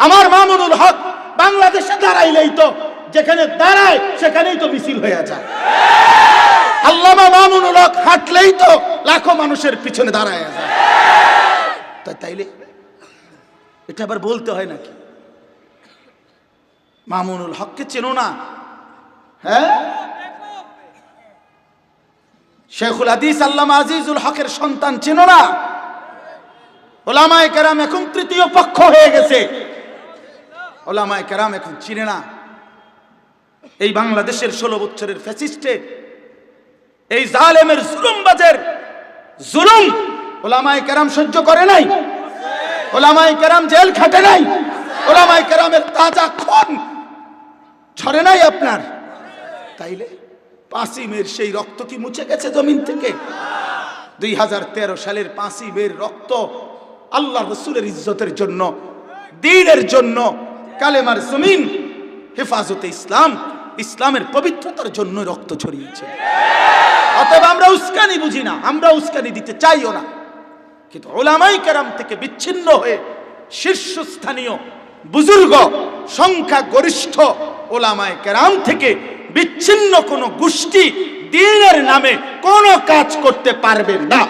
আমার মামুনুল হক বাংলাদেশে দাঁড়াইলেই তো যেখানে দাঁড়ায় সেখানেই তো মিছিল হয়ে যায়। আল্লামা মামুনুল হক হাঁটলেই তো লাখো মানুষের পিছনে দাঁড়ায় যায়। তাইলে এটা আবার বলতে হয় নাকি? মামুনুল হককে চেনো না? হ্যাঁ, শেখুল হাদিস আল্লামা আজিজুল হকের সন্তান চেনো না? ওলামায়ে কেরাম এখন তৃতীয় পক্ষ হয়ে গেছে। ওলামায়ে কেরাম এখন চিনে না। এই বাংলাদেশের 16 বছরের ফ্যাসিস্টে, এই জালেমের জুলুমবাজের জুলুম ওলামায়ে কেরাম সহ্য করে নাই। ওলামায়ে কেরাম জেল খাটে নাই। ওলামায়ে কেরামের তাজা খুন ঝরে নাই আপনার। তাইলে 5ই মের সেই রক্ত কি মুছে গেছে জমিন থেকে? 2013 সালের 5ই মের রক্ত আল্লাহ রাসূলের ইজ্জতের জন্য, দ্বীনের জন্য, কালেমার জমিন, হেফাজতে ইসলাম, ইসলামের পবিত্রতার জন্য রক্ত ছড়িয়েছে। অতএব আমরা উস্কানি বুঝি না, আমরা উস্কানি দিতে চাইও না। কিন্তু উলামায়ে কেরাম থেকে বিচ্ছিন্ন হয়ে শীর্ষস্থানীয় বুজুর্গ, সংখ্যা গরিষ্ঠ উলামায়ে কেরাম থেকে বিচ্ছিন্ন কোন গোষ্ঠী দ্বীনের নামে কোন কাজ করতে পারবে না।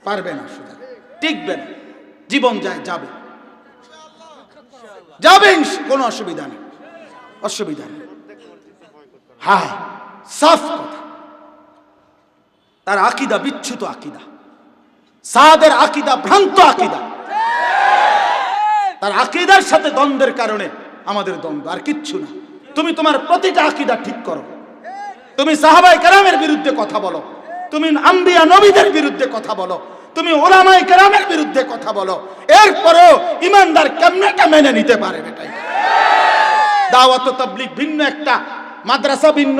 পারবে না, শুধু টিকবে না, জীবন যায় যাবে যাবে, কোনো অসুবিধা নেই, অসুবিধা নেই। হ্যাঁ, সাফ কথা। তার আকীদা বিচ্যুত আকীদা, সাদের আকীদা ভ্রান্ত আকীদা। তার আকীদার সাথে দ্বন্দ্বের কারণে আমাদের দ্বন্দ্ব, আর কিচ্ছু না। তুমি তোমার প্রতিটা আকীদা ঠিক করো। তুমি সাহাবায়ে কেরামের বিরুদ্ধে কথা বলো, তুমি আম্বিয়া নবীদের বিরুদ্ধে কথা বলো, তুমি উলামায়ে কেরামের বিরুদ্ধে কথা বলো, এরপরেও ইমানদার কেমনে মেনে নিতে পারে? এটাই দাওয়াত ও তাবলীগ ভিন্ন একটা, মাদ্রাসা ভিন্ন,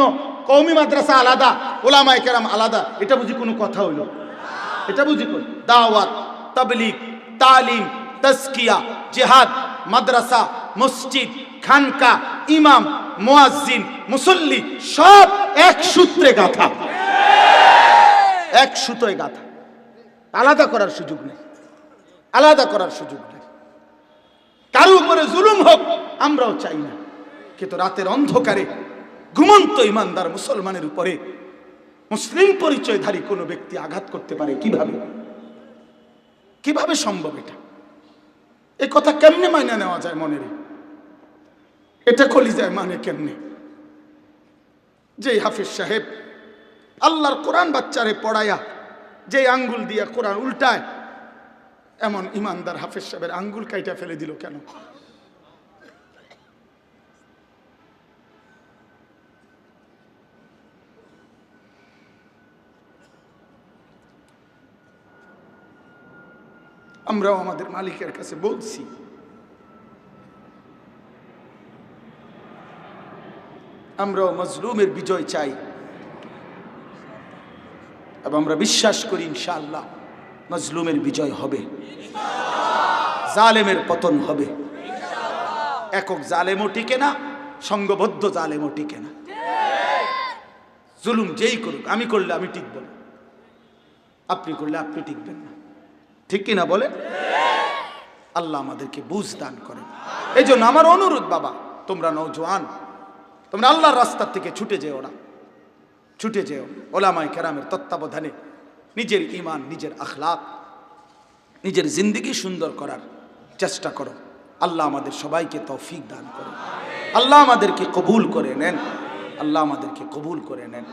কওমি মাদ্রাসা আলাদা, উলামায়ে কেরাম আলাদা। এটা বুঝি কোনো কথা হইল? এটা বুঝি কোন? দাওয়াত, তাবলীগ, তালিম, তাজকিয়া, জিহাদ, মাদ্রাসা, মসজিদ, খানকা, ইমাম, মুয়াজ্জিন, মুসল্লি সব এক সূত্রে গাঁথা, এক সুতোয় গাঁথা। আলাদা করার সুযোগ নেই, আলাদা করার সুযোগ নেই। কারো উপরে জুলুম হোক আমরাও চাই না, কিন্তু রাতের অন্ধকারে ঘুমন্ত ইমানদার মুসলমানের উপরে মুসলিম পরিচয়ধারী কোনো ব্যক্তি আঘাত করতে পারে কিভাবে? কিভাবে সম্ভব এটা? এই কথা কেমনে মাইনা নেওয়া যায় মনের? এটা কলিজায় মানে কেমনে? যে হাফেজ সাহেব আল্লাহর কোরআন বাচ্চারে পড়ায়া যে আঙ্গুল দিয়া কোরআন উল্টায়, এমন ইমানদার হাফেজ সাহেবের আঙ্গুল কাইটা ফেলে দিল কেন? আমরাও আমাদের মালিকের কাছে বলছি, আমরাও মজলুমের বিজয় চাই এবং আমরা বিশ্বাস করি ইনশাআল্লাহ মজলুমের বিজয় হবে, জালেমের পতন হবে। একক জালেমও টিকে না, সংঘবদ্ধ জালেমও টিকে না। জুলুম যেই করুক, আমি করলে আমি টিকব না, আপনি করলে আপনি টিকবেন না, ঠিক কিনা বলে? আল্লাহ আমাদেরকে বুঝ দান করেন। এই জন্য আমার অনুরোধ, বাবা তোমরা নওজোয়ান, তোমরা আল্লাহর রাস্তা থেকে ছুটে যেও না, ছুটে যেও উলামায়ে কেরামের তত্ত্বাবধানে নিজের ঈমান, নিজের আখলাক, নিজের জিন্দেগি সুন্দর করার চেষ্টা করো। আল্লাহ আমাদের সবাইকে তৌফিক দান করুন। আল্লাহ আমাদেরকে কবুল করে নেন, আল্লাহ আমাদেরকে কবুল করে নেন।